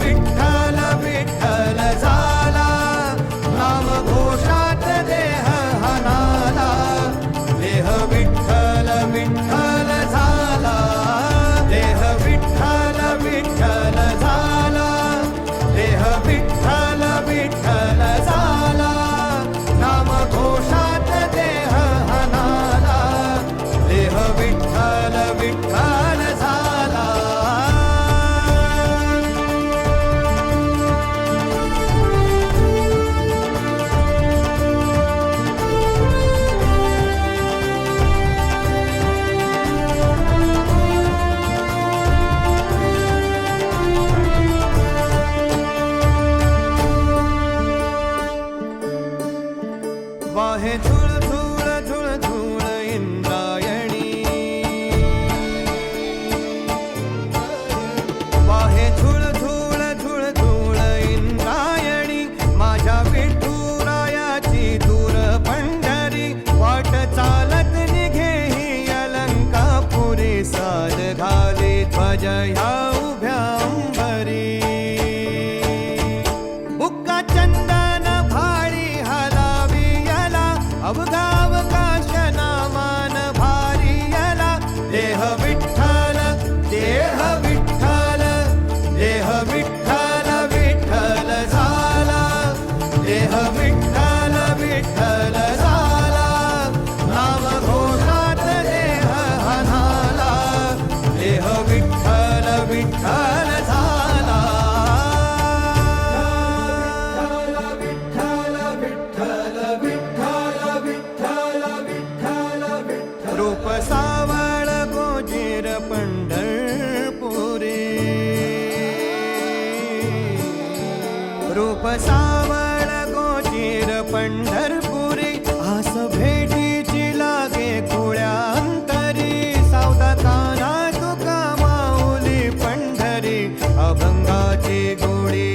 विठ्ठल विठ्ठल झाला, नाम घोषात देह हनाला. देह विठ्ठल विठ्ठल झाला, देह विठ्ठल विठ्ठल झाला, देह विठ्ठल विठ्ठल झाला, नाम घोषात देह हनाला. देह विठ्ठल विठ्ठल झाला. वाहे झुळ झुळ झुळ झुळ इंद्रायणी, वाहे झुळ झुळ झुळ झुळ इंद्रायणी. माझ्या विठुरायाची दूर पंढरी, वाट चालत निघे ही अलंकापुरी. साज घाली ध्वज ह्या उभ्या अंबरी, बुक्का चंदन भाळी हलावी याला, अवघावकाश नामान भारी याला. देह विठ्ठल देह विठ्ठल, देह विठ्ठल विठ्ठल झाला, देह विठ्ठल विठ्ठल झाला, नाम घोषात देह हनाला. देह विठ्ठल विठ्ठल झाला. रूप सावळ गोजीर पंढरपुरी, रूप सावळ गोजीर पंढरपुरी. आस भेटीची लागे खुळ्या अंतरी, सावता काना तुका माऊली पंढरी. अभंगाची गोडी